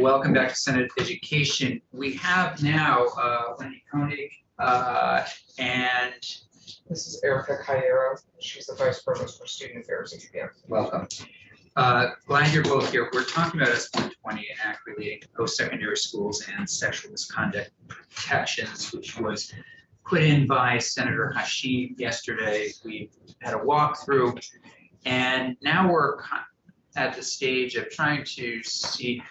Welcome back to Senate Education. We have now Wendy Koenig and this is Erica Cayero. She's the Vice Provost for Student Affairs at UVM. Welcome. Glad you're both here. We're talking about S120 and Act relating to post-secondary schools and sexual misconduct protections, which was put in by Senator Hashim yesterday. We had a walkthrough, and now we're at the stage of trying to seek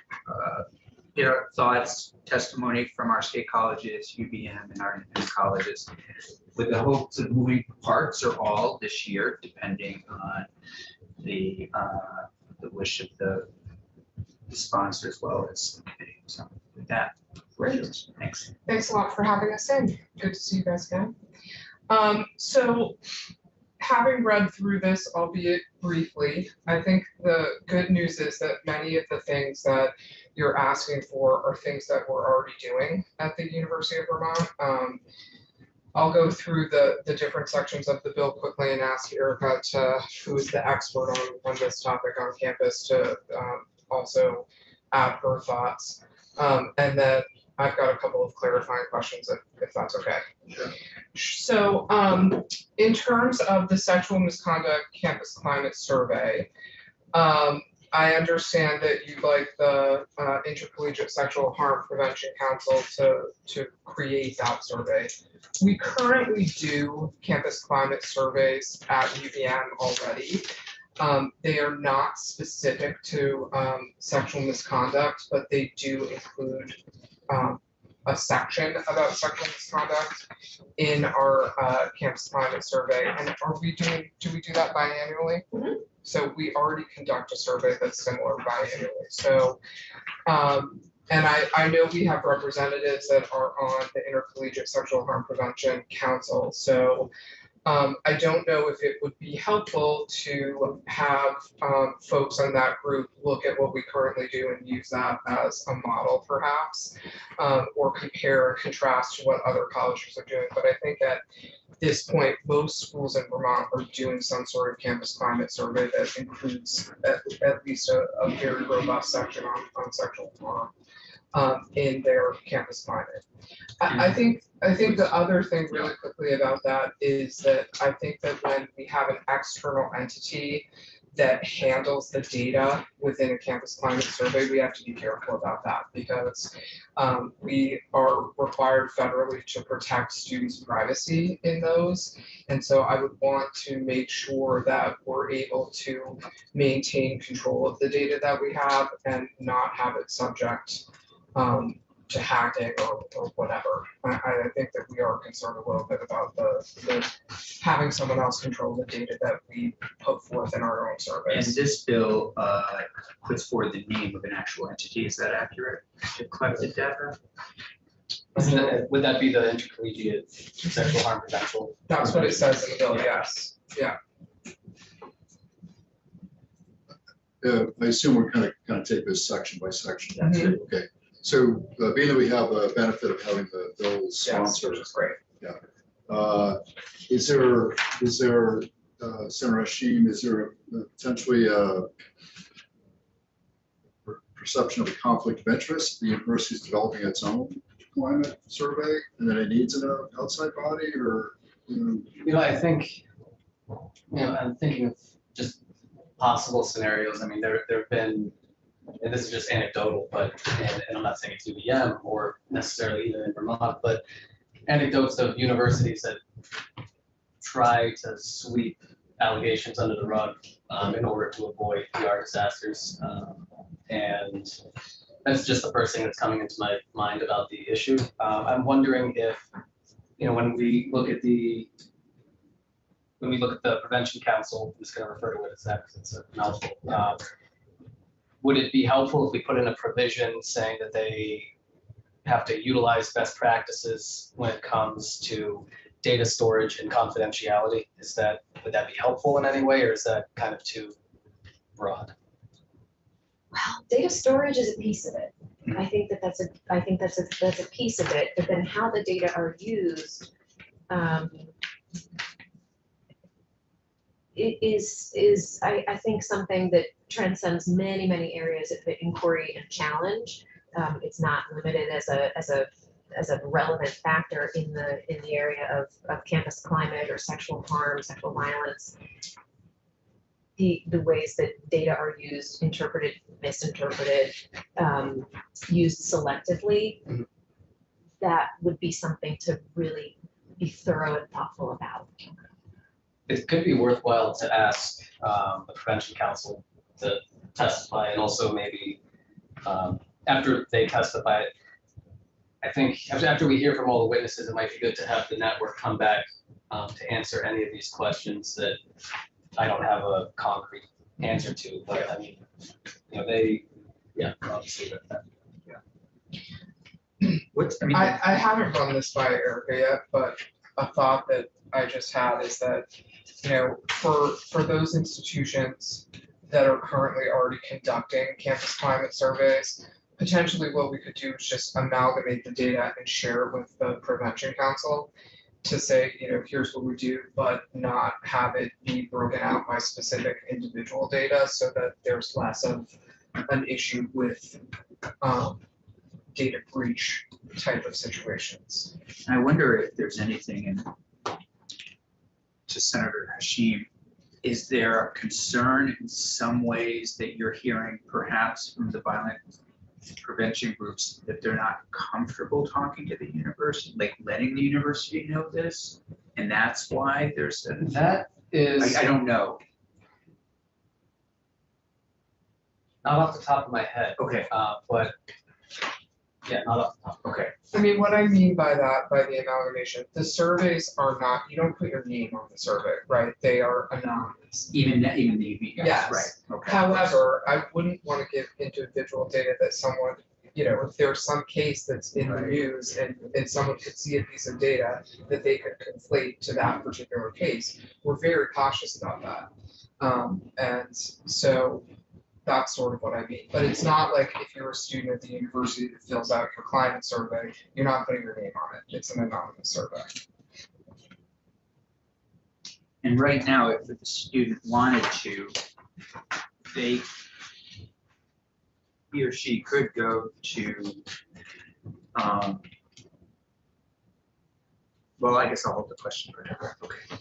their thoughts, testimony from our state colleges, UVM, and our independent colleges, with the hopes of moving parts or all this year, depending on the wish of the sponsor as well as the committee. So with that, great. Thanks. Thanks a lot for having us in. Good to see you guys again. So having read through this, albeit briefly, I think the good news is that many of the things that you're asking for are things that we're already doing at the University of Vermont. I'll go through the different sections of the bill quickly and ask Erica, who is the expert on this topic on campus, to also add her thoughts. And then I've got a couple of clarifying questions if that's okay. Sure. So in terms of the sexual misconduct campus climate survey, I understand that you'd like the Intercollegiate Sexual Harm Prevention Council to create that survey. We currently do campus climate surveys at UVM already. They are not specific to sexual misconduct, but they do include a section about sexual misconduct in our campus climate survey. And do we do that biannually? Mm-hmm. So we already conduct a survey that's similar biannually. So, and I know we have representatives that are on the Intercollegiate Sexual Harm Prevention Council. So I don't know if it would be helpful to have folks on that group look at what we currently do and use that as a model, perhaps, or compare and contrast to what other colleges are doing. But I think at this point, most schools in Vermont are doing some sort of campus climate survey that includes at least a very robust section on sexual harm in their campus climate. I think the other thing really quickly about that is that I think that when we have an external entity that handles the data within a campus climate survey, we have to be careful about that, because we are required federally to protect students' privacy in those. And so I would want to make sure that we're able to maintain control of the data that we have and not have it subject to hacking or whatever. I think that we are concerned a little bit about the having someone else control the data that we put forth in our own surveys. And this bill puts forward the name of an actual entity. Is that accurate to collect the data? Would that be the Intercollegiate Sexual Harm Prevention? That's what it says in the bill, yes. Yeah. I assume we're kind of take this section by section. Mm-hmm. Okay. So being that we have a benefit of having the bill sponsored, yes, great. Yeah. Is there Senator Hashim, is there potentially a perception of a conflict of interest? The university is developing its own climate survey, and then it needs an outside body, or I think I'm thinking of just possible scenarios. I mean, there have been, and this is just anecdotal, but and I'm not saying it's UVM or necessarily even in Vermont, but anecdotes of universities that try to sweep allegations under the rug in order to avoid PR disasters. And that's just the first thing that's coming into my mind about the issue. I'm wondering if, when we look at the Prevention Council, I'm just going to refer to it as that because it's a mouthful. Would it be helpful if we put in a provision saying that they have to utilize best practices when it comes to data storage and confidentiality? Would that be helpful in any way, or is that kind of too broad? Well, data storage is a piece of it. I think that's a piece of it. But then how the data are used is I think something that transcends many areas of the inquiry and challenge. it's not limited as a relevant factor in the area of campus climate or sexual harm, sexual violence. The ways that data are used, interpreted, misinterpreted, used selectively, that would be something to really be thorough and thoughtful about. It could be worthwhile to ask the Prevention Council to testify, and also maybe after they testify, I think after we hear from all the witnesses, it might be good to have the network come back to answer any of these questions that I don't have a concrete answer to, but I mean, obviously that. I haven't run this by Erica yet, but a thought that I just had is that, for those institutions that are currently already conducting campus climate surveys, potentially what we could do is just amalgamate the data and share it with the Prevention Council to say, here's what we do, but not have it be broken out by specific individual data so that there's less of an issue with data breach type of situations. I wonder if there's anything to Senator Hashim, is there a concern in some ways that you're hearing perhaps from the violent prevention groups that they're not comfortable talking to the university, like letting the university know this? And that's why there's That is. I don't know. Not off the top of my head, Okay, but yeah, not off the top. okay. I mean, what I mean by that, by the amalgamation, the surveys are not, you don't put your name on the survey, right? They are anonymous. Even the EV guys, Yes. right, okay. However, I wouldn't want to give individual data that someone, if there's some case that's in the Right. news and someone could see a piece of data that they could conflate to that particular case, we're very cautious about that. And so that's sort of what I mean. But it's not like if you're a student at the university that fills out your climate survey, you're not putting your name on it. It's an anonymous survey. And right now, if the student wanted to, he or she could go to, well, I guess I'll hold the question for now. Okay.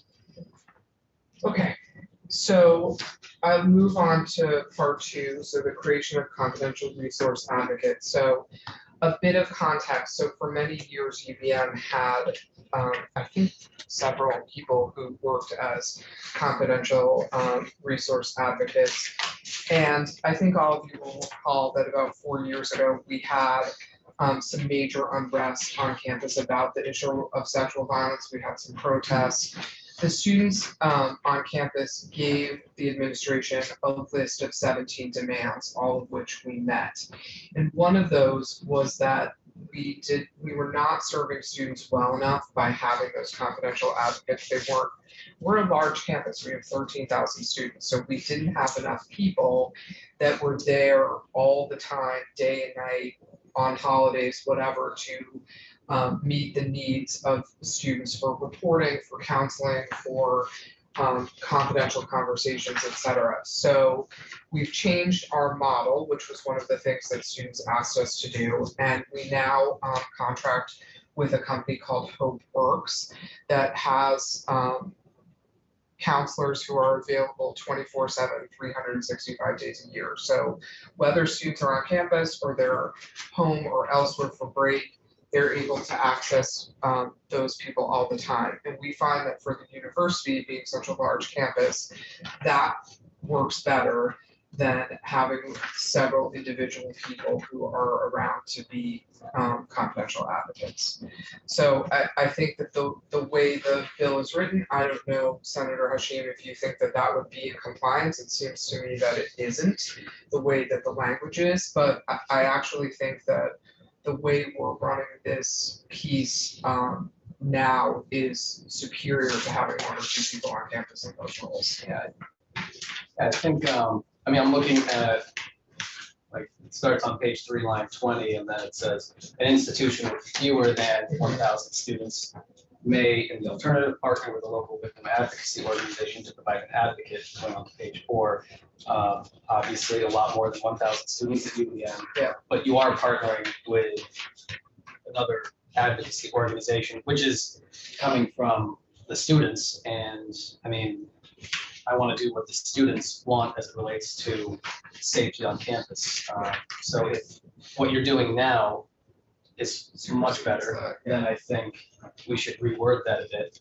Okay, so I'll move on to part 2, so the creation of confidential resource advocate. So a bit of context. So for many years, UVM had, I think, several people who worked as confidential resource advocates. And I think all of you will recall that about 4 years ago, we had some major unrest on campus about the issue of sexual violence. We had some protests. The students on campus gave the administration a list of 17 demands, all of which we met. And one of those was that we were not serving students well enough by having those confidential advocates. We're a large campus, we have 13,000 students, so we didn't have enough people that were there all the time, day and night, on holidays, whatever, to meet the needs of students for reporting, for counseling, for confidential conversations, etc. So we've changed our model, which was one of the things that students asked us to do, and we now contract with a company called Hope Works that has counselors who are available 24/7, 365 days a year. So whether students are on campus or they're home or elsewhere for break, they're able to access those people all the time. And we find that for the university, being such a large campus, that works better than having several individual people who are around to be confidential advocates. So I think that the way the bill is written, I don't know, Senator Hashim, if you think that that would be in compliance. It seems to me that it isn't, the way that the language is, but I actually think that the way we're running this piece now is superior to having 1 or 2 people on campus in those roles. Yeah, I think, I'm looking at, like, it starts on page 3, line 20, and then it says, an institution with fewer than 1,000 students may, in the alternative, partner with a local victim advocacy organization to provide an advocate, going on to page 4. Obviously, a lot more than 1,000 students at UVM. Yeah. But you are partnering with another advocacy organization, which is coming from the students. And I mean, I want to do what the students want as it relates to safety on campus. So if what you're doing now is much better, then I think we should reword that a bit.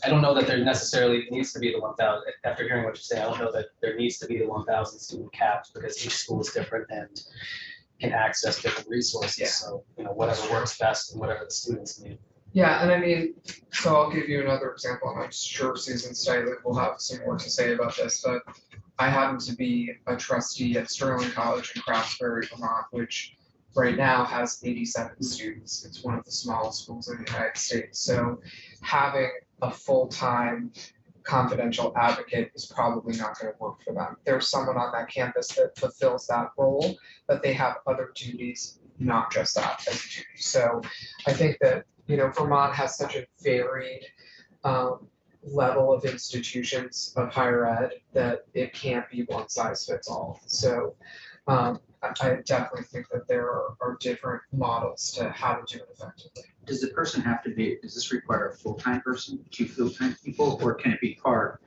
I don't know that there necessarily needs to be the 1,000, after hearing what you say, I don't know that there needs to be the 1,000 student caps, because each school is different and can access different resources. Yeah. So, you know, whatever works best and whatever the students need. Yeah, and I mean, so I'll give you another example, and I'm sure Susan Stiley will have some more to say about this, but I happen to be a trustee at Sterling College in Craftsbury, Vermont, which right now has 87 students. It's one of the smallest schools in the United States. So having a full-time confidential advocate is probably not going to work for them. There's someone on that campus that fulfills that role, but they have other duties, not just that as a duty. So I think that, you know, Vermont has such a varied level of institutions of higher ed that it can't be one size fits all. So I definitely think that there are different models to how to do it effectively. Does the person have to be, does this require a full-time person, 2 full-time people, or can it be part?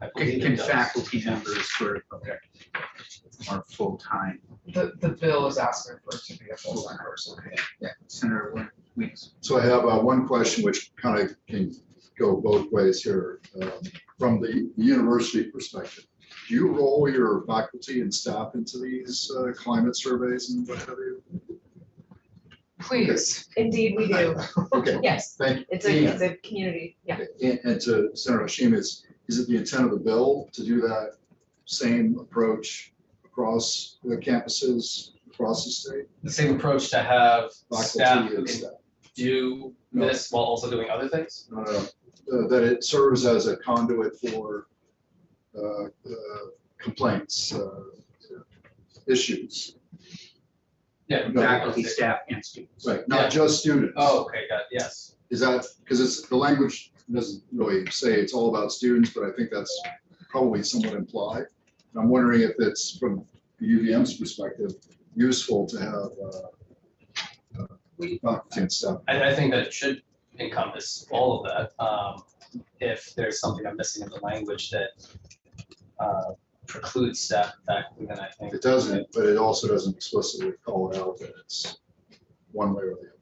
I believe Can it does. faculty members for, okay, are full-time? The bill is asking for it to be a full-time person. Yeah. Senator Weeks. So I have one question which kind of can go both ways here. From the university perspective, do you roll your faculty and staff into these climate surveys and what have you? Please. Indeed, we do. Okay, Yes, thank you. it's a community, yeah. And to Senator Hashim, is it the intent of the bill to do that same approach across the campuses across the state? The same approach to have staff Faculty who and can staff. do this while also doing other things? That it serves as a conduit for complaints, issues, Yeah. No. Faculty, staff, and students. right? Yeah. Not just students. Oh, okay, got it, yes. Is that, because it's, the language doesn't really say it's all about students, but I think that's probably somewhat implied. And I'm wondering if it's, from the UVM's perspective, useful to have faculty and staff. I think that it should encompass all of that. If there's something I'm missing in the language that precludes staff and faculty, then I think. It doesn't, but it also doesn't explicitly call it out that it's one way or the other.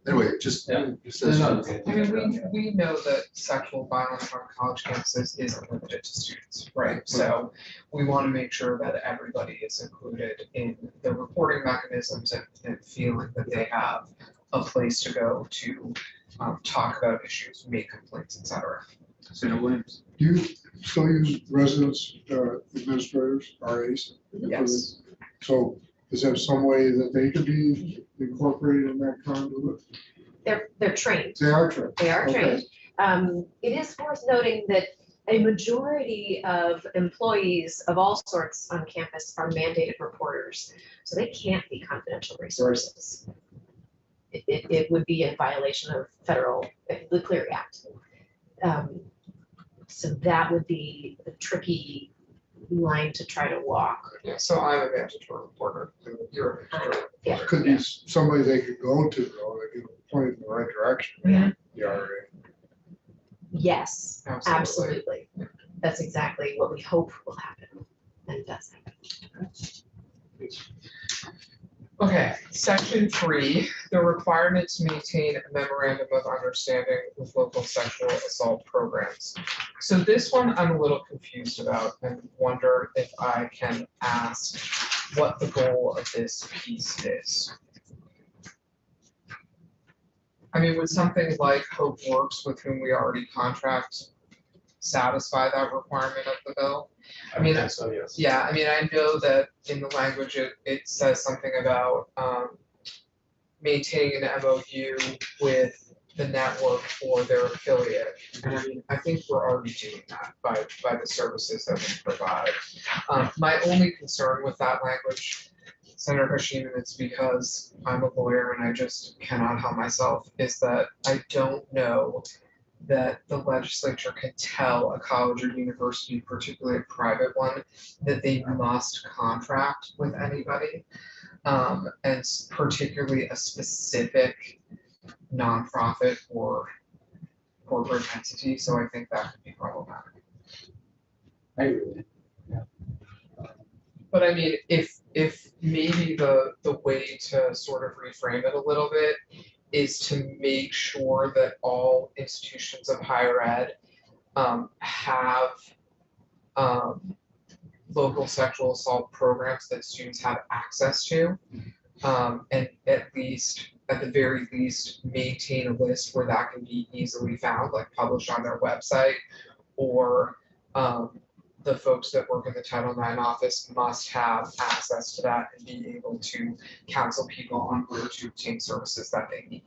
Anyway, just. Yeah. it says- No, no, I mean, we know that sexual violence on college campuses isn't limited to students, right? So we want to make sure that everybody is included in the reporting mechanisms and feeling that they have a place to go to talk about issues, make complaints, et cetera. Senator Williams. Do you still use residence administrators, RAs? Yes. So is there some way that they could be incorporated in that conduit? They're trained. They are trained. They are Okay. trained. It is worth noting that a majority of employees of all sorts on campus are mandated reporters, so they can't be confidential resources. It would be in violation of the Clery Act. So that would be a tricky line to try to walk. Yeah, so I'm a mandatory reporter, and you're a mandatory Yeah. reporter. Could be somebody they could go to, though, that could point in the right direction. Yeah. The RA. Yes, Absolutely. absolutely. That's exactly what we hope will happen and does happen. Okay, section 3, the requirement to maintain a memorandum of understanding with local sexual assault programs. So this one I'm a little confused about and wonder if I can ask what the goal of this piece is. I mean, would something like Hope Works, with whom we already contract, satisfy that requirement of the bill? I mean, think so, yes. yeah, I mean, I know that in the language, it says something about maintaining an MOU with the network for their affiliate. And I mean, I think we're already doing that by the services that we provide. My only concern with that language, Senator Hashim, and it's because I'm a lawyer and I just cannot help myself, is that I don't know that the legislature can tell a college or university, particularly a private one, that they must contract with anybody. And particularly a specific nonprofit or corporate entity, so I think that could be problematic. I agree with you. But I mean, if maybe the way to sort of reframe it a little bit is to make sure that all institutions of higher ed have local sexual assault programs that students have access to. And at the very least, maintain a list where that can be easily found, like published on their website, or the folks that work in the Title IX office must have access to that and be able to counsel people on where to obtain services that they need.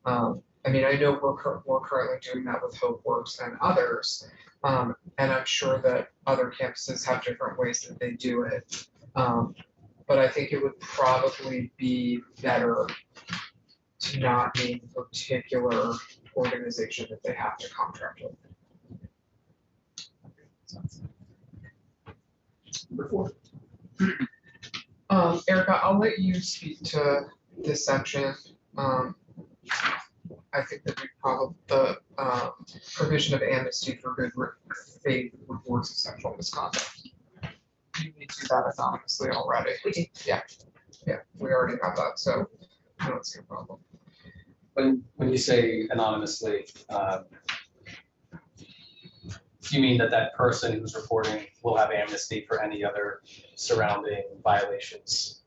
I mean, I know we're currently doing that with HopeWorks and others, and I'm sure that other campuses have different ways that they do it. But I think it would probably be better to not name a particular organization that they have to contract with. Number 4. Erica, I'll let you speak to this section. I think that we probably, the provision of amnesty for good faith reports of sexual misconduct. You need to do that anonymously already. We do. Yeah, we already have that, so I don't see a problem. When you say anonymously, do you mean that person who's reporting will have amnesty for any other surrounding violations?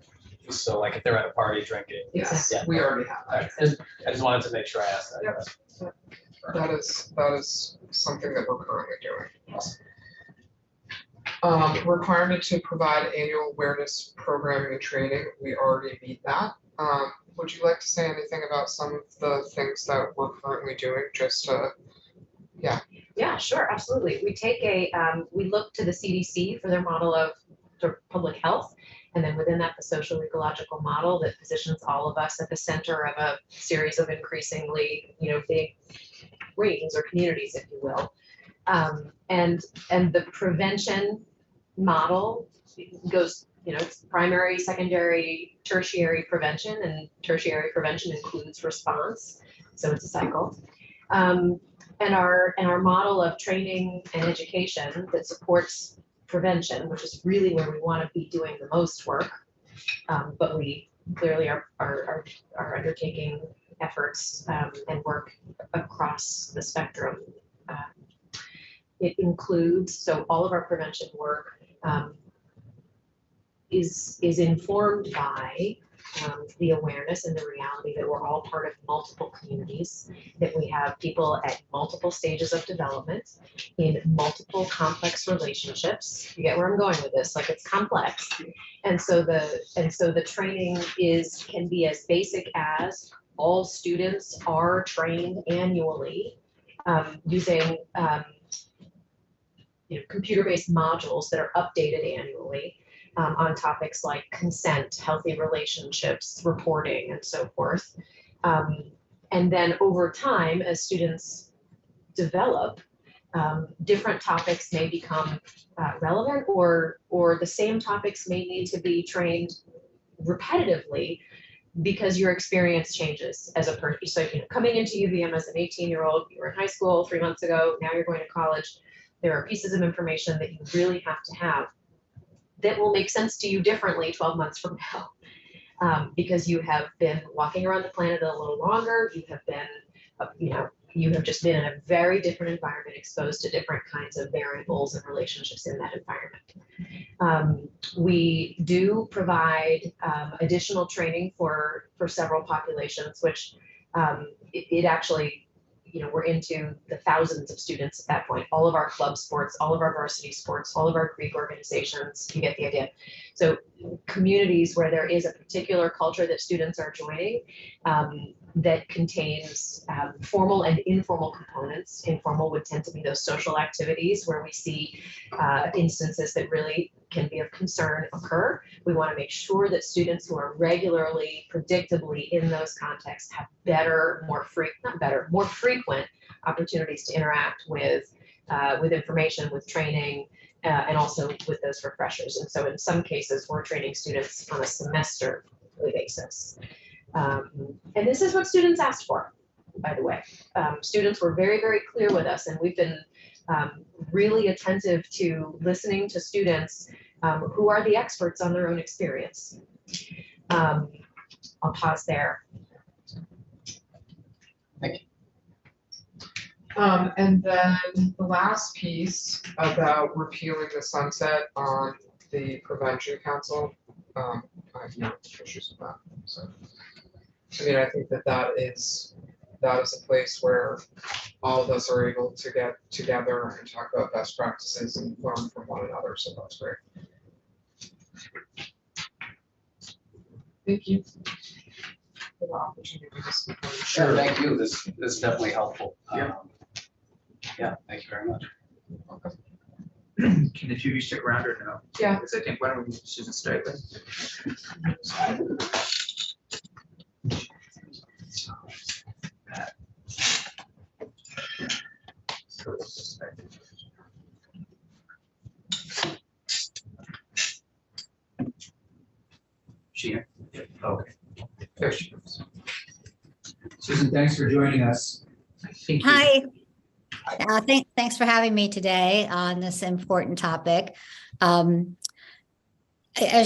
So like if they're at a party drinking? Yes, Yeah. we already have All that. right. I just wanted to make sure I asked that. Yep. That is something that we're currently doing. Requirement to provide annual awareness programming and training, we already meet that. Would you like to say anything about some of the things that we're currently doing, just to? Yeah, sure, absolutely. We look to the CDC for their model of public health. And then within that, the social ecological model that positions all of us at the center of a series of increasingly, big rings or communities, if you will. And the prevention model goes, it's primary, secondary, tertiary prevention, and tertiary prevention includes response. So it's a cycle. And our model of training and education that supports prevention, which is really where we want to be doing the most work, but we clearly are undertaking efforts and work across the spectrum. It includes, so all of our prevention work is informed by the awareness and the reality that we're all part of multiple communities, that we have people at multiple stages of development in multiple complex relationships. You get where I'm going with this, like it's complex. And so the training can be as basic as all students are trained annually using computer-based modules that are updated annually. On topics like consent, healthy relationships, reporting, and so forth. And then over time, as students develop, different topics may become relevant, or the same topics may need to be trained repetitively because your experience changes as a person. So coming into UVM as an 18-year-old, you were in high school 3 months ago, now you're going to college, there are pieces of information that you really have to have that will make sense to you differently 12 months from now, because you have been walking around the planet a little longer, you have been, you have just been in a very different environment, exposed to different kinds of variables and relationships in that environment. We do provide additional training for several populations, which it actually, we're into the thousands of students at that point, all of our club sports, all of our varsity sports, all of our Greek organizations, you get the idea. So communities where there is a particular culture that students are joining, that contains formal and informal components. Informal would tend to be those social activities where we see instances that really can be of concern occur. We want to make sure that students who are regularly, predictably in those contexts have more frequent opportunities to interact with information, with training, and also with those refreshers. And so in some cases, we're training students on a semesterly basis. And this is what students asked for, by the way. Students were very, very clear with us, and we've been really attentive to listening to students who are the experts on their own experience. I'll pause there. Thank you. And then the last piece about repealing the sunset on the prevention council, I have no issues with that. So, I mean, I think that is a place where all of us are able to get together and talk about best practices and learn from one another. So that's great. Thank you for the opportunity to speak on the Sure, show. thank you. This is definitely helpful. Yeah. Yeah, thank you very much. Can the two of you stick around or no? Yeah. Because I think, why don't we, Susan Stipler? She here? Okay. There she goes. Susan, thanks for joining us. I think. Hi. Thanks for having me today on this important topic. As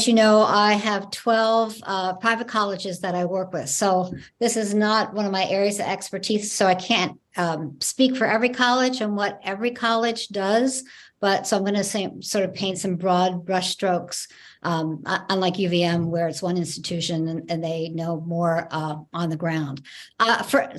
you know, I have 12 private colleges that I work with. So this is not one of my areas of expertise. So I can't speak for every college and what every college does. But so I'm going to sort of paint some broad brushstrokes, unlike UVM, where it's one institution and they know more on the ground.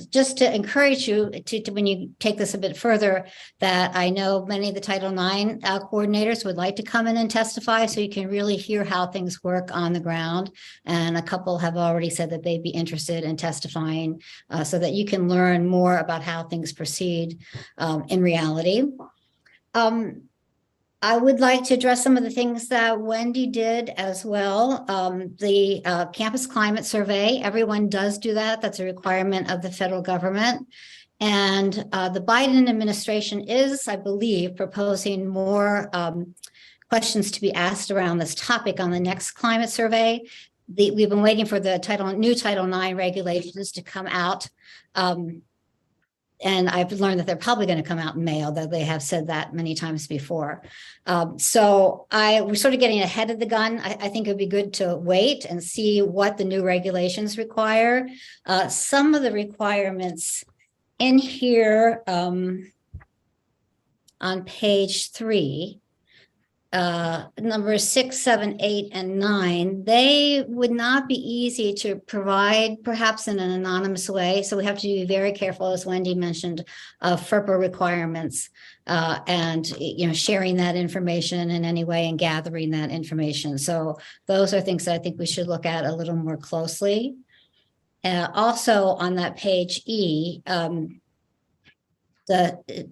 Just to encourage you to when you take this a bit further, that I know many of the Title IX coordinators would like to come in and testify, so you can really hear how things work on the ground. And a couple have already said that they'd be interested in testifying, so that you can learn more about how things proceed in reality. I would like to address some of the things that Wendy did as well. The campus climate survey, everyone does do that. That's a requirement of the federal government. And the Biden administration is, I believe, proposing more questions to be asked around this topic on the next climate survey. We've been waiting for the new Title IX regulations to come out. And I've learned that they're probably going to come out in May, although they have said that many times before. So we're sort of getting ahead of the gun. I think it would be good to wait and see what the new regulations require. Some of the requirements in here on page 3, numbers 6, 7, 8, and 9, they would not be easy to provide, perhaps in an anonymous way. So we have to be very careful, as Wendy mentioned, of FERPA requirements and sharing that information in any way and gathering that information. So those are things that I think we should look at a little more closely. Also on that page E,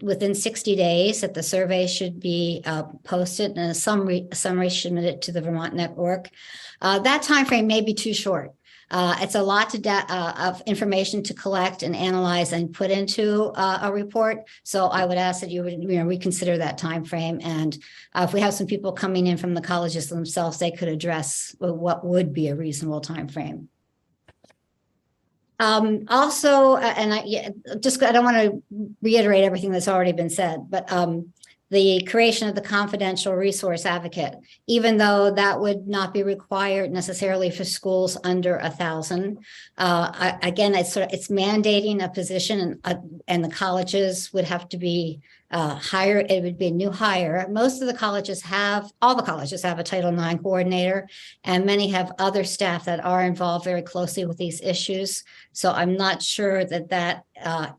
within 60 days that the survey should be posted and a summary submitted to the Vermont Network. That timeframe may be too short. It's a lot of information to collect and analyze and put into a report. So I would ask that you would reconsider that timeframe. And if we have some people coming in from the colleges themselves, they could address what would be a reasonable timeframe. Also, and I don't want to reiterate everything that's already been said, but the creation of the confidential resource advocate, even though that would not be required necessarily for schools under 1,000. Again, it's mandating a position, and the colleges would have to be hired. It would be a new hire. Most of the colleges all the colleges have a Title IX coordinator, and many have other staff that are involved very closely with these issues. So I'm not sure that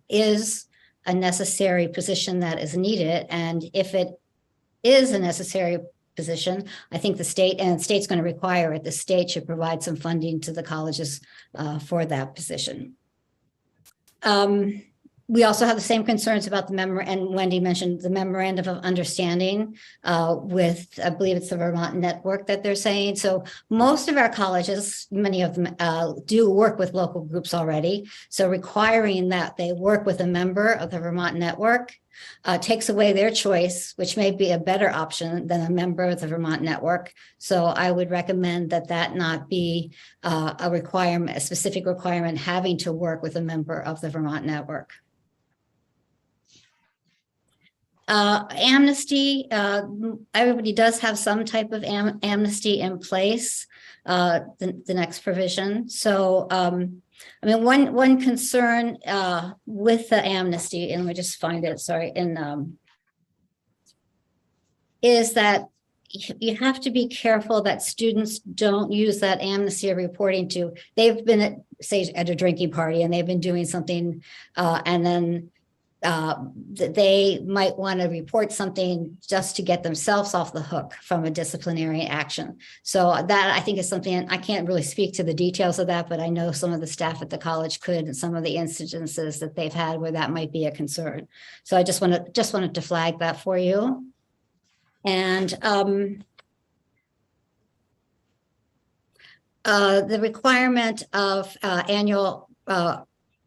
is a necessary position that is needed. And if it is a necessary position, I think the state's going to require it. The state should provide some funding to the colleges for that position. We also have the same concerns about the and Wendy mentioned the memorandum of understanding with, I believe it's the Vermont Network that they're saying. So most of our colleges, many of them do work with local groups already. So requiring that they work with a member of the Vermont Network takes away their choice, which may be a better option than a member of the Vermont Network. So I would recommend that that not be a requirement, a specific requirement having to work with a member of the Vermont Network. Amnesty, everybody does have some type of amnesty in place, the next provision. So, I mean, one concern with the amnesty, and let me just find it, sorry, is that you have to be careful that students don't use that amnesty reporting to, they've been at, say, at a drinking party and they've been doing something and then they might want to report something just to get themselves off the hook from a disciplinary action. So that I think is something, I can't really speak to the details of that, but I know some of the staff at the college could, and some of the incidences that they've had where that might be a concern. So I just wanted to flag that for you. And the requirement of annual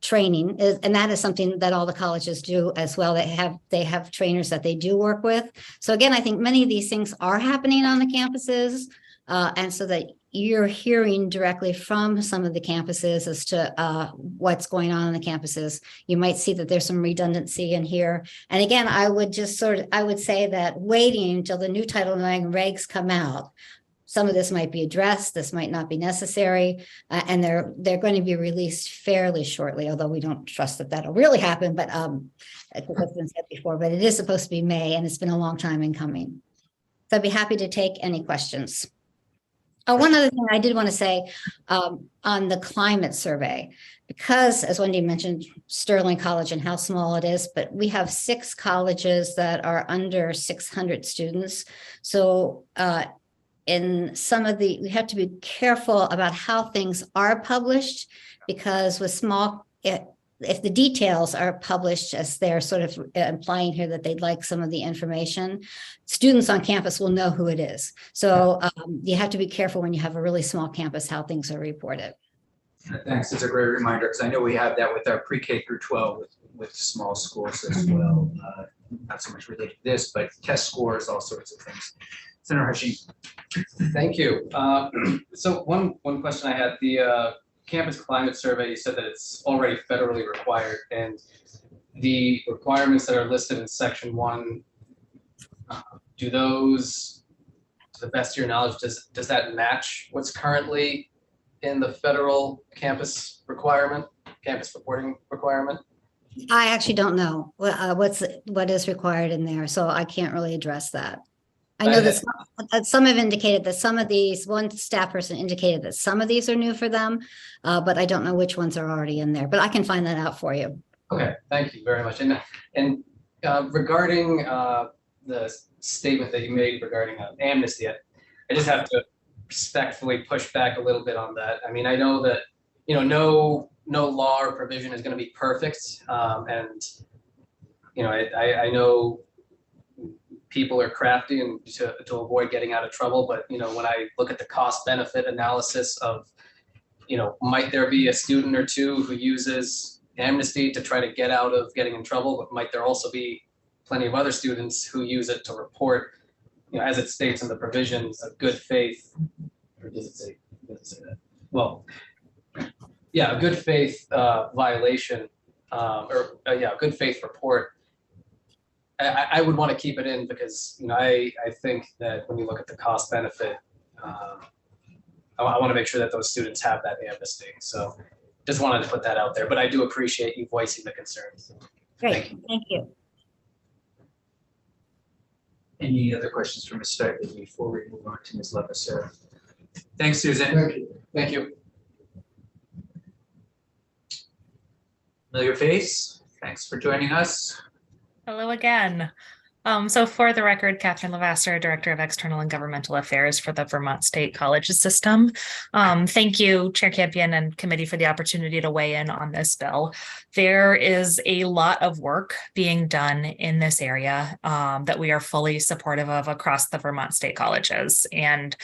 training is, and that is something that all the colleges do as well. They have trainers that they do work with. So again, I think many of these things are happening on the campuses, and so that you're hearing directly from some of the campuses as to what's going on the campuses. You might see that there's some redundancy in here. And again, I would say that waiting until the new Title IX regs come out, some of this might be addressed, this might not be necessary, and they're going to be released fairly shortly, although we don't trust that that'll really happen, but I think that's been said before, but it is supposed to be May, and it's been a long time in coming. So I'd be happy to take any questions. Oh, one other thing I did want to say on the climate survey, because as Wendy mentioned, Sterling College and how small it is, but we have 6 colleges that are under 600 students. So in some of the, we have to be careful about how things are published, because with small, if the details are published as they're sort of implying here that they'd like some of the information, students on campus will know who it is. So you have to be careful when you have a really small campus, how things are reported. Thanks, it's a great reminder, because I know we have that with our pre-K through 12 with small schools as well. Not so much related to this, but test scores, all sorts of things. Senator Hashim. Thank you. So one question I had, the campus climate survey, you said that it's already federally required, and the requirements that are listed in section 1, do those, to the best of your knowledge, does that match what's currently in the federal campus requirement, campus reporting requirement? I actually don't know what is required in there, so I can't really address that. I know that some have indicated that some of these, one staff person indicated that some of these are new for them, but I don't know which ones are already in there, but I can find that out for you. Okay, thank you very much. And regarding the statement that you made regarding amnesty, I just have to respectfully push back a little bit on that. I mean, I know that, you know, no law or provision is going to be perfect, and you know, I know people are crafty and to avoid getting out of trouble. But, you know, when I look at the cost benefit analysis of, you know, might there be a student or two who uses amnesty to try to get out of getting in trouble, but might there also be plenty of other students who use it to report, you know, as it states in the provisions, of good faith, or does it say that? Well, yeah, a good faith violation, good faith report. I would want to keep it in because, you know, I think that when you look at the cost benefit, I want to make sure that those students have that amnesty. So just wanted to put that out there, but I do appreciate you voicing the concerns. Great, thank you. Any other questions for Ms. Steigley before we move on to Ms. Levasseur? Thanks, Susan. Thank you. Thank you. Familiar face, thanks for joining us. Hello again. So for the record, Catherine Lavasser, Director of External and Governmental Affairs for the Vermont State Colleges System. Thank you, Chair Campion and committee, for the opportunity to weigh in on this bill. There is a lot of work being done in this area that we are fully supportive of across the Vermont State Colleges. And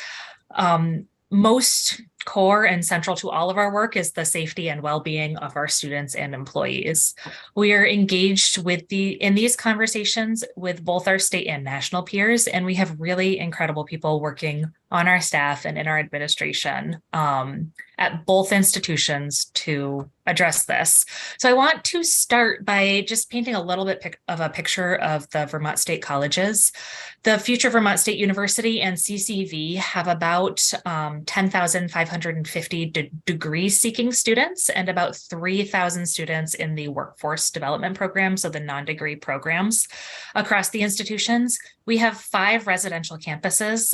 most core and central to all of our work is the safety and well-being of our students and employees. We are engaged in these conversations with both our state and national peers, and we have really incredible people working on our staff and in our administration at both institutions to address this. So I want to start by just painting a little bit of a picture of the Vermont State Colleges. The Future Vermont State University and CCV have about 10,550 degree-seeking students and about 3,000 students in the workforce development program, so the non-degree programs across the institutions. We have 5 residential campuses,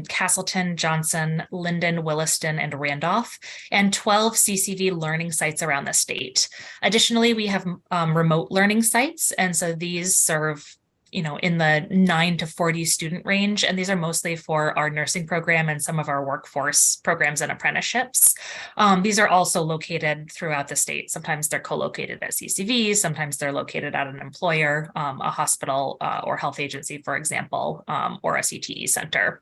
Castleton, Johnson, Linden, Williston, and Randolph, and 12 CCV learning sites around the state. Additionally, we have remote learning sites, and so these serve in the 9 to 40 student range. And these are mostly for our nursing program and some of our workforce programs and apprenticeships. These are also located throughout the state. Sometimes they're co-located at CCV, sometimes they're located at an employer, a hospital or health agency, for example, or a CTE center.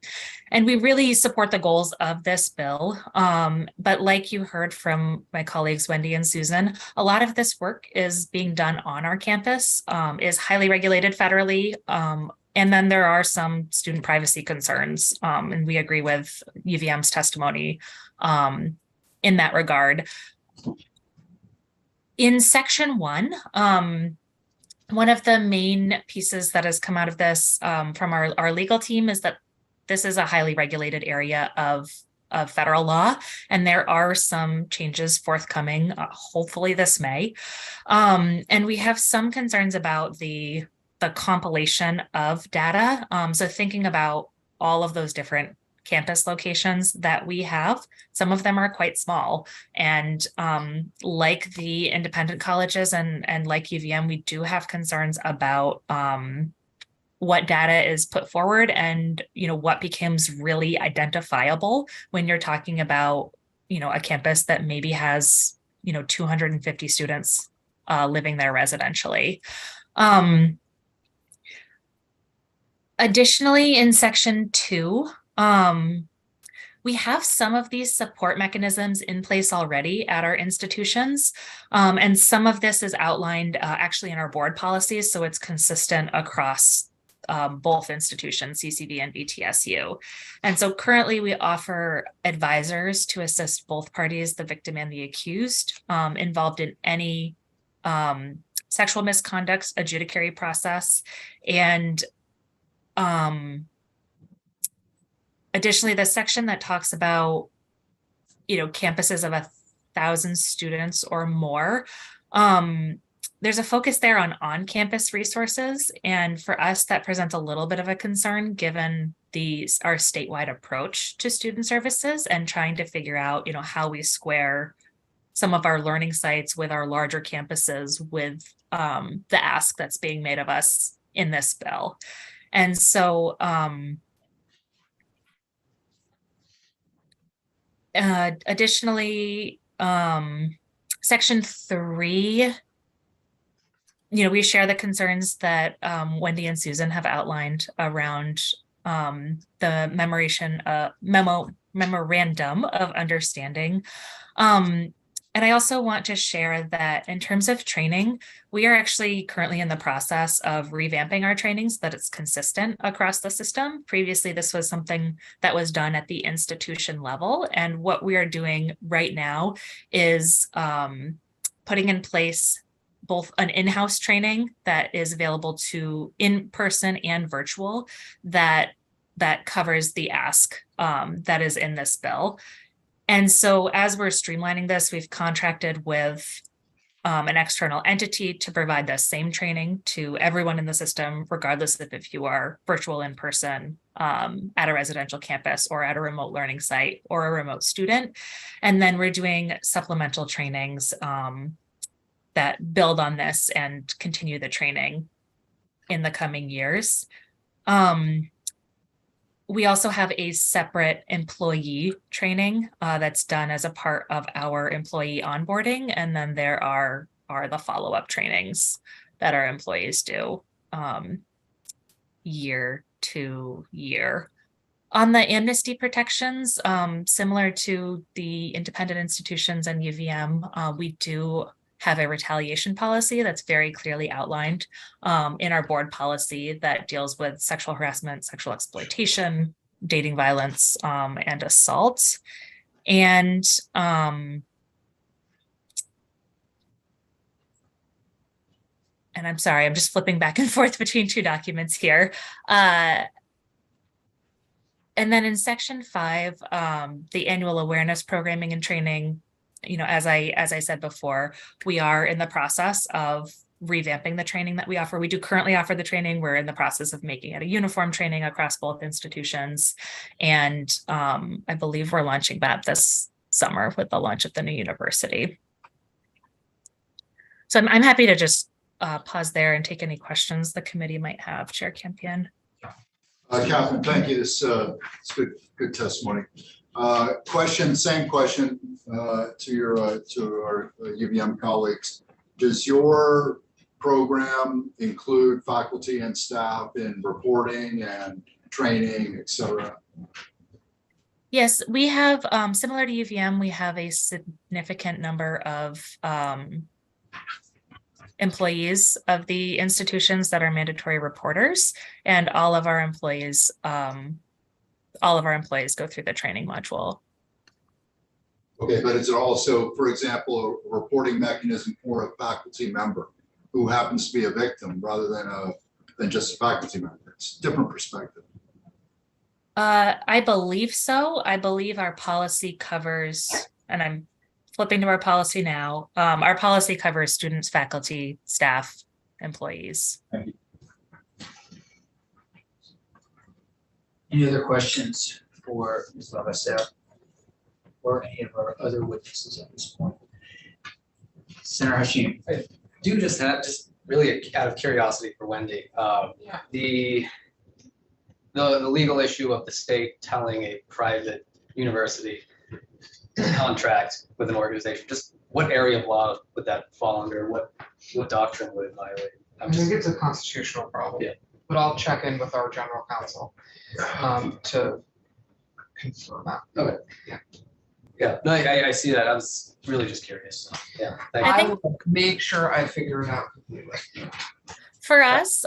And we really support the goals of this bill. But like you heard from my colleagues, Wendy and Susan, a lot of this work is being done on our campus, is highly regulated federally. And then there are some student privacy concerns, and we agree with UVM's testimony in that regard. In section 1, one of the main pieces that has come out of this from our legal team is that this is a highly regulated area of federal law, and there are some changes forthcoming, hopefully this May. And we have some concerns about the compilation of data. So thinking about all of those different campus locations that we have, some of them are quite small. And like the independent colleges and like UVM, we do have concerns about what data is put forward and what becomes really identifiable when you're talking about a campus that maybe has 250 students living there residentially. Additionally, in section 2, we have some of these support mechanisms in place already at our institutions. And some of this is outlined actually in our board policies, so it's consistent across both institutions, CCV and VTSU. And so currently we offer advisors to assist both parties, the victim and the accused, involved in any sexual misconduct adjudicatory process. And additionally, the section that talks about, campuses of 1,000 students or more, there's a focus there on-campus resources. And for us, that presents a little bit of a concern given our statewide approach to student services and trying to figure out, how we square some of our learning sites with our larger campuses with the ask that's being made of us in this bill. And so additionally, section 3, we share the concerns that Wendy and Susan have outlined around the memorandum of understanding. And I also want to share that in terms of training, we are actually currently in the process of revamping our trainings so that it's consistent across the system. Previously, this was something that was done at the institution level. And what we are doing right now is putting in place both an in-house training that is available to in-person and virtual that covers the ask that is in this bill. And so as we're streamlining this, we've contracted with an external entity to provide the same training to everyone in the system, regardless of if you are virtual in person at a residential campus or at a remote learning site or a remote student. And then we're doing supplemental trainings that build on this and continue the training in the coming years. We also have a separate employee training that's done as a part of our employee onboarding. And then there are the follow-up trainings that our employees do year to year. On the amnesty protections, similar to the independent institutions and UVM, we do have a retaliation policy that's very clearly outlined in our board policy that deals with sexual harassment, sexual exploitation, dating violence, and assault. And I'm sorry, I'm just flipping back and forth between two documents here. And then in section 5, the annual awareness programming and training, as I said before, we are in the process of revamping the training that we offer. We do currently offer the training. We're in the process of making it a uniform training across both institutions. And I believe we're launching that this summer with the launch of the new university. So I'm happy to just pause there and take any questions the committee might have. Chair Campion. Catherine, thank you. It's good testimony. Same question to our UVM colleagues. Does your program include faculty and staff in reporting and training, et cetera? Yes, we have, similar to UVM, we have a significant number of employees of the institutions that are mandatory reporters, and all of our employees go through the training module. Okay, but is it also, for example, a reporting mechanism for a faculty member who happens to be a victim rather than just a faculty member? It's a different perspective. I believe so. I believe our policy covers, and I'm flipping to our policy now. Our policy covers students, faculty, staff, employees. Any other questions for Ms. Lavaseur or any of our other witnesses at this point? Senator Hashim. I do just really out of curiosity for Wendy, the legal issue of the state telling a private university contract with an organization, just what area of law would that fall under? What doctrine would it violate? I think it's a constitutional problem. Yeah. But I'll check in with our general counsel to confirm that. Okay. Yeah, no, I see that. I was really just curious. So, yeah, thank I you. think- will make sure I figure it out completely. For us,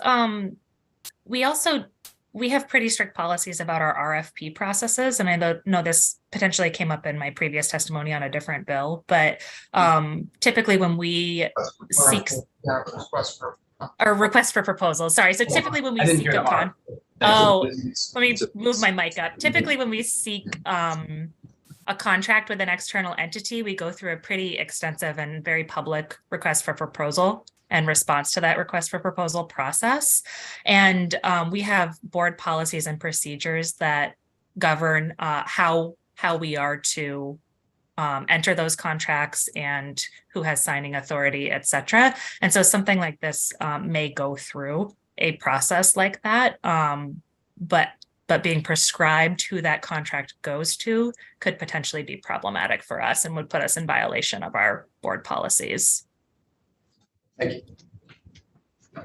we have pretty strict policies about our RFP processes, and I know this potentially came up in my previous testimony on a different bill, but typically when we seek request for proposals, sorry. So typically when we I didn't seek hear a the con, let me move my mic up. Typically when we seek a contract with an external entity, we go through a pretty extensive and very public request for proposal and response to that request for proposal process. And we have board policies and procedures that govern how we are to enter those contracts and who has signing authority, et cetera. And so something like this may go through a process like that, but being prescribed who that contract goes to could potentially be problematic for us and would put us in violation of our board policies. Thank you.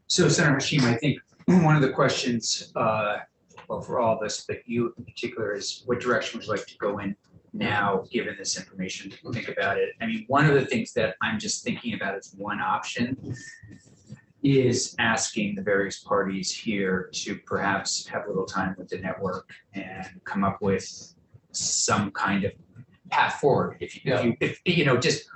So Senator Hashim, I think one of the questions, well, for all of us, but you in particular, is what direction would you like to go in now, given this information? Think about it. I mean, one of the things that I'm just thinking about as one option is asking the various parties here to perhaps have a little time with the network and come up with some kind of path forward. If you know, just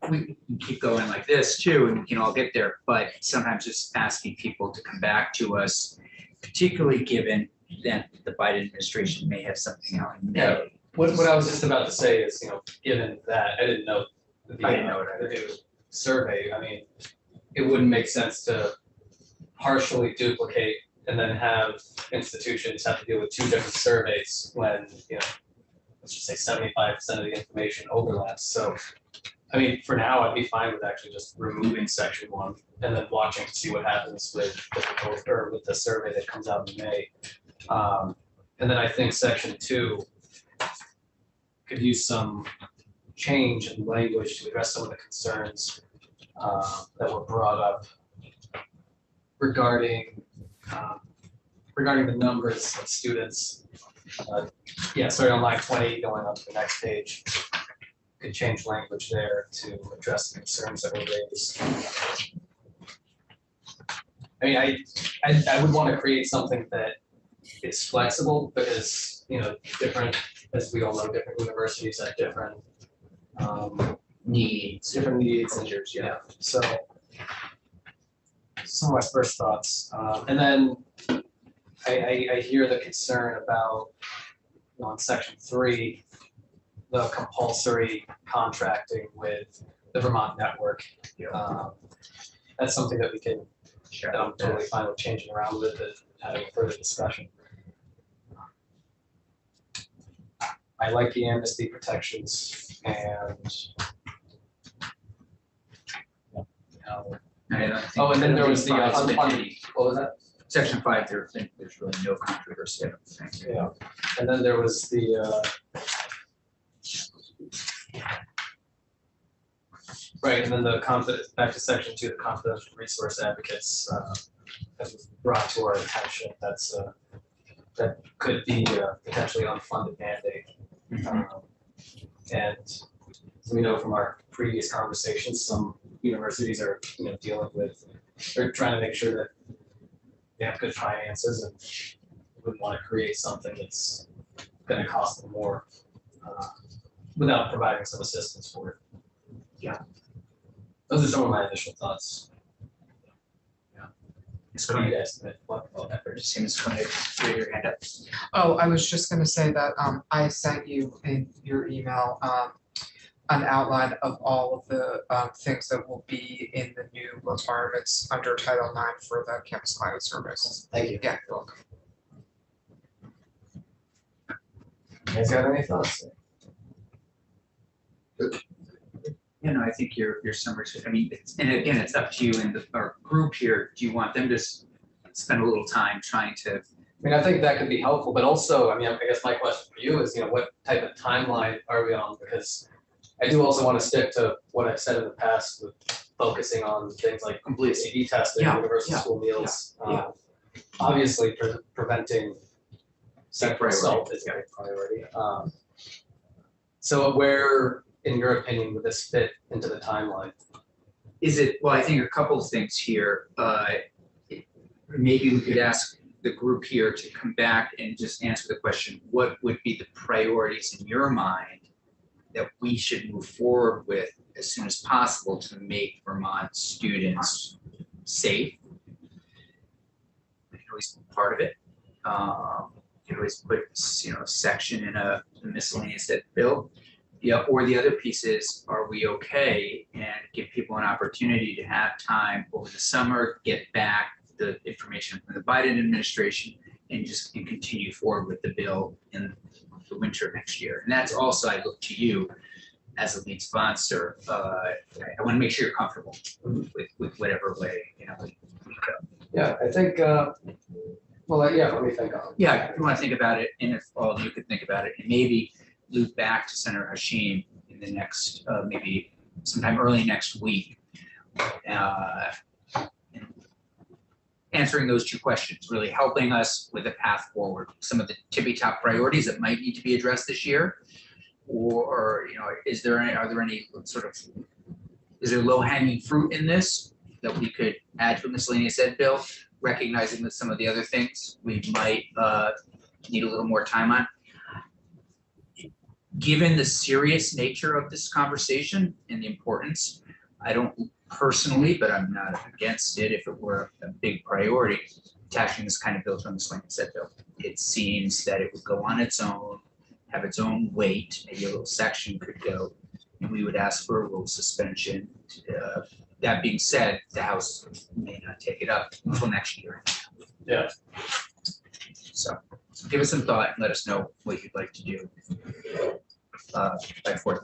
we can keep going like this too, and we can all get there. But sometimes just asking people to come back to us, particularly given that the Biden administration may have something out in May. Yeah. What I was just about to say is, given that I didn't know the new survey, I mean, it wouldn't make sense to partially duplicate and then have institutions have to deal with two different surveys when, let's just say 75% of the information overlaps. So I mean, for now, I'd be fine with actually just removing section 1 and then watching to see what happens with the proposal or with the survey that comes out in May. And then I think section 2 could use some change in language to address some of the concerns that were brought up regarding regarding the numbers of students. Yeah, starting on line 20, going up to the next page. Could change language there to address the concerns that were raised. I mean, I would want to create something that is flexible because, you know, different, as we all know, different universities have different Needs. different needs and Cultures, yeah, so some of my first thoughts. And then I hear the concern about, you know, on section 3, the compulsory contracting with the Vermont network. That's something that we can, that I'm totally fine with changing around with and having a further discussion. I like the amnesty protections and oh, and then there was the what was that? Section 5, there's really no controversy, I don't think. Yeah, and then there was the right, and then the back to section 2, the confidential resource advocates that was brought to our attention. That's that could be potentially unfunded mandate. And so we know from our previous conversations, some universities are, you know, dealing with, they're trying to make sure that they have good finances and wouldn't want to create something that's going to cost them more without providing some assistance for it. Yeah. Those are some of my initial thoughts. So What do you you guys think? What effort? just seems to put your hand up. Oh, I was just gonna say that I sent you in your email an outline of all of the things that will be in the new requirements under Title IX for the campus climate service. Thank you. Yeah, you're welcome. You guys got any thoughts? You know, I think your summary, I mean, and again, it's up to you and our group here. Do you want them to spend a little time trying to? I mean, I think that could be helpful, but also, I mean, I guess my question for you is, you know, what type of timeline are we on? Because I do also want to stick to what I've said in the past with focusing on things like complete CD testing, Yeah, universal yeah, school meals. yeah. Obviously, preventing sexual priority, assault is a big priority. So where, in your opinion, would this fit into the timeline? Is it, well, I think a couple of things here. Maybe we could ask the group here to come back and just answer the question, what would be the priorities in your mind that we should move forward with as soon as possible to make Vermont students safe? We can always be part of it. You can always put, you know, a section in a miscellaneous ed bill. Yeah, or the other piece is, are we okay, and give people an opportunity to have time over the summer, get back the information from the Biden administration and just continue forward with the bill in the winter of next year. And that's also, I look to you as a lead sponsor. I want to make sure you're comfortable with whatever way, you know, we go. Yeah, I think, well, yeah, let me think on it. Yeah, if you want to think about it, and if all of you could think about it, and maybe loop back to Senator Hashim in the next, maybe sometime early next week. Answering those two questions, really helping us with a path forward, some of the tippy top priorities that might need to be addressed this year. Or, you know, are there any sort of, is there low hanging fruit in this that we could add to a miscellaneous ed bill, recognizing that some of the other things we might need a little more time on? Given the serious nature of this conversation and the importance, I don't personally, but I'm not against it if it were a big priority, attaching this kind of bill to a miscellaneous ed bill. It seems that it would go on its own, have its own weight, maybe a little section could go, and we would ask for a rule suspension. That being said, the House may not take it up until next year. Yeah. So give us some thought and let us know what you'd like to do by 4:30.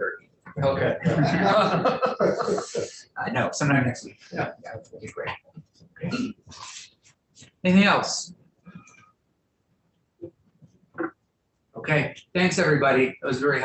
Okay. I know, sometime next week. Yeah, that would be great. Okay. Anything else? Okay, thanks, everybody. That was very helpful.